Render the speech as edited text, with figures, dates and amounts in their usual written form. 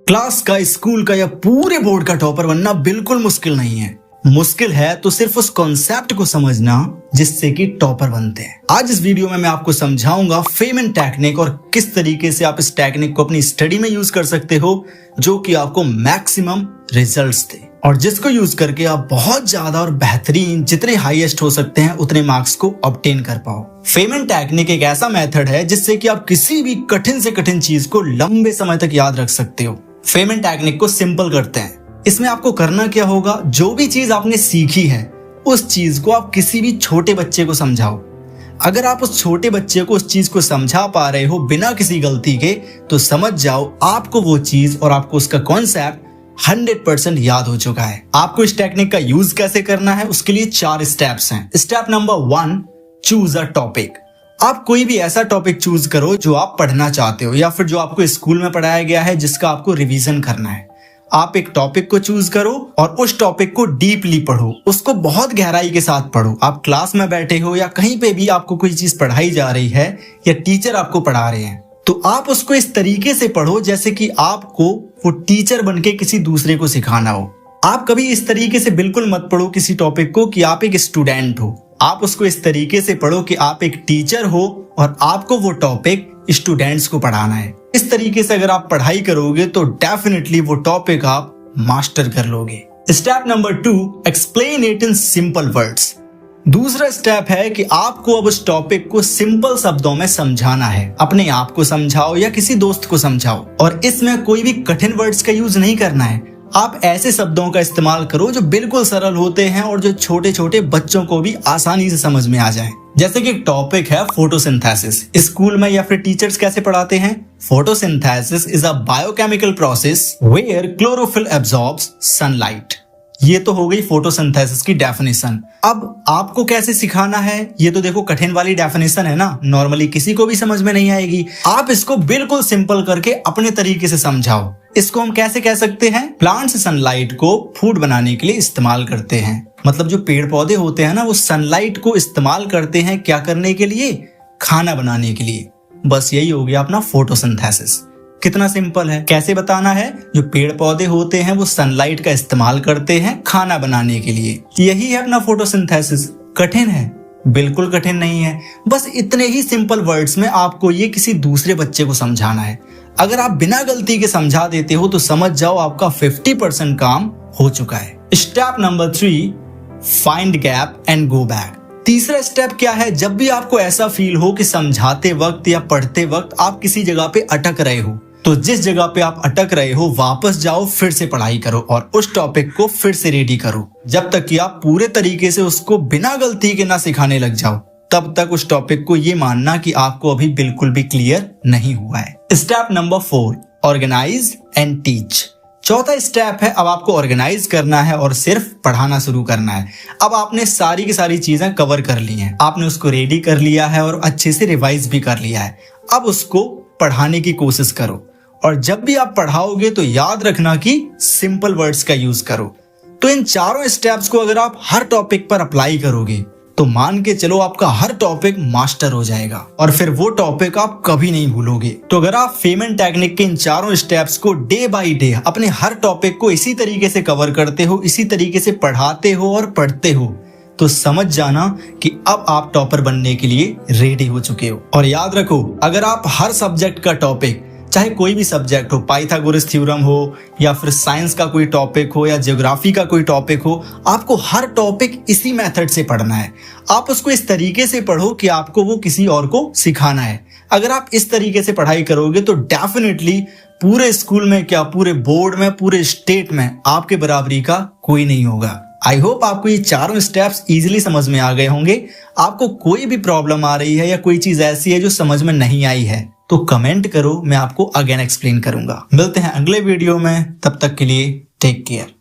Class का, school का या पूरे बोर्ड का टॉपर बनना बिल्कुल मुश्किल नहीं है। मुश्किल है तो सिर्फ उस कॉन्सेप्ट को समझना जिससे कि टॉपर बनते हैं। आज इस वीडियो में मैं आपको समझाऊंगा फेमन टेक्निक और किस तरीके से आप इस टेक्निक को अपनी स्टडी में यूज कर सकते हो जो कि आपको मैक्सिमम रिजल्ट्स दे और जिसको यूज करके आप बहुत ज्यादा और बेहतरीन, जितने हाईएस्ट हो सकते हैं उतने मार्क्स को ऑब्टेन कर पाओ। फेमन टेक्निक एक ऐसा मेथड है जिससे कि आप किसी भी कठिन से कठिन चीज को लंबे समय तक याद रख सकते हो। फेमन टेक्निक को सिंपल करते हैं। इसमें आपको करना क्या होगा, जो भी चीज आपने सीखी है उस चीज को आप किसी भी छोटे बच्चे को समझाओ। अगर आप उस छोटे बच्चे को उस चीज को समझा पा रहे हो बिना किसी गलती के, तो समझ जाओ आपको वो चीज और आपको उसका कॉन्सेप्ट 100% याद हो चुका है। आपको इस टेक्निक का यूज कैसे करना है, उसके लिए 4 स्टेप्स हैं। Step number 1, choose a topic. आप कोई भी ऐसा टॉपिक चूज करो जो आप पढ़ना चाहते हो या फिर जो आपको स्कूल में पढ़ाया गया है जिसका आपको रिवीजन करना है। आप एक टॉपिक को चूज करो और उस टॉपिक को डीपली पढ़ो, उसको बहुत गहराई के साथ पढ़ो। आप क्लास में बैठे हो या कहीं पे भी आपको कोई चीज पढ़ाई जा रही है या टीचर आपको पढ़ा रहे हैं, तो आप उसको इस तरीके से पढ़ो जैसे कि आपको वो टीचर बनके किसी दूसरे को सिखाना हो। आप कभी इस तरीके से बिल्कुल मत पढ़ो किसी टॉपिक को कि आप एक स्टूडेंट हो। आप उसको इस तरीके से पढ़ो कि आप एक टीचर हो और आपको वो टॉपिक स्टूडेंट्स को पढ़ाना है। इस तरीके से अगर आप पढ़ाई करोगे तो डेफिनेटली वो टॉपिक आप मास्टर कर लोगे। Step number 2, explain it in simple words. दूसरा स्टेप है कि आपको अब उस टॉपिक को सिंपल शब्दों में समझाना है। अपने आप को समझाओ या किसी दोस्त को समझाओ और इसमें कोई भी कठिन वर्ड्स का यूज नहीं करना है। आप ऐसे शब्दों का इस्तेमाल करो जो बिल्कुल सरल होते हैं और जो छोटे छोटे बच्चों को भी आसानी से समझ में आ जाएं। जैसे कि एक टॉपिक है फोटोसिंथेसिस। स्कूल में या फिर टीचर्स कैसे पढ़ाते हैं, photosynthesis is a biochemical process where chlorophyll absorbs sunlight. ये तो हो गई फोटोसिंथेसिस की डेफिनेशन। अब आपको कैसे सिखाना है, ये तो देखो कठिन वाली डेफिनेशन है ना, नॉर्मली किसी को भी समझ में नहीं आएगी। आप इसको बिल्कुल सिंपल करके अपने तरीके से समझाओ। इसको हम कैसे कह सकते हैं, प्लांट्स सनलाइट को फूड बनाने के लिए इस्तेमाल करते हैं। मतलब जो पेड़ पौधे होते हैं ना, वो सनलाइट को इस्तेमाल करते हैं क्या करने के लिए, खाना बनाने के लिए। बस यही हो गया अपना फोटोसिंथेसिस। कितना सिंपल है। कैसे बताना है, जो पेड़ पौधे होते हैं वो सनलाइट का इस्तेमाल करते हैं खाना बनाने के लिए। यही है अपना फोटोसिंथेसिस। कठिन है? बिल्कुल कठिन नहीं है। बस इतने ही सिंपल वर्ड्स में आपको ये किसी दूसरे बच्चे को समझाना है। अगर आप बिना गलती के समझा देते हो तो समझ जाओ आपका 50% काम हो चुका है। Step number 3, find gap and go back. तीसरा स्टेप क्या है, जब भी आपको ऐसा फील हो कि समझाते वक्त या पढ़ते वक्त आप किसी जगह पे अटक रहे हो, तो जिस जगह पे आप अटक रहे हो वापस जाओ, फिर से पढ़ाई करो और उस टॉपिक को फिर से रेडी करो। जब तक कि आप पूरे तरीके से उसको बिना गलती के ना सिखाने लग जाओ, तब तक उस टॉपिक को ये मानना कि आपको अभी बिल्कुल भी क्लियर नहीं हुआ है। Step number 4, organise and teach. चौथा स्टेप है, अब आपको ऑर्गेनाइज करना है और सिर्फ पढ़ाना शुरू करना है। अब आपने सारी की सारी चीजें कवर कर ली हैं, आपने उसको रेडी कर लिया है और अच्छे से रिवाइज भी कर लिया है। अब उसको पढ़ाने की कोशिश करो और जब भी आप पढ़ाओगे तो याद रखना कि सिंपल वर्ड्स का यूज करो। तो इन चारों स्टेप्स को अगर आप हर टॉपिक पर अप्लाई करोगे तो मान के चलो आपका हर टॉपिक मास्टर हो जाएगा और फिर वो टॉपिक आप कभी नहीं भूलोगे। तो अगर आप फेमन टेक्निक के इन चारों स्टेप्स को डे बाय डे अपने हर टॉपिक को इसी तरीके से कवर करते हो, इसी तरीके से पढ़ाते हो और पढ़ते हो, तो समझ जाना कि अब आप टॉपर बनने के लिए रेडी हो चुके हो। और याद रखो, अगर आप हर सब्जेक्ट का टॉपिक, चाहे कोई भी सब्जेक्ट हो, पाइथागोरस थ्योरम हो या फिर साइंस का कोई टॉपिक हो या ज्योग्राफी का कोई टॉपिक हो, आपको हर टॉपिक इसी मेथड से पढ़ना है। आप उसको इस तरीके से पढ़ो कि आपको वो किसी और को सिखाना है। अगर आप इस तरीके से पढ़ाई करोगे तो डेफिनेटली पूरे स्कूल में क्या, पूरे बोर्ड में, पूरे स्टेट में आपके बराबरी का कोई नहीं होगा। आई होप आपको ये चारों स्टेप्स इजीली समझ में आ गए होंगे। आपको कोई भी प्रॉब्लम आ रही है या कोई चीज ऐसी है जो समझ में नहीं आई है तो कमेंट करो, मैं आपको अगेन एक्सप्लेन करूंगा। मिलते हैं अगले वीडियो में, तब तक के लिए टेक केयर।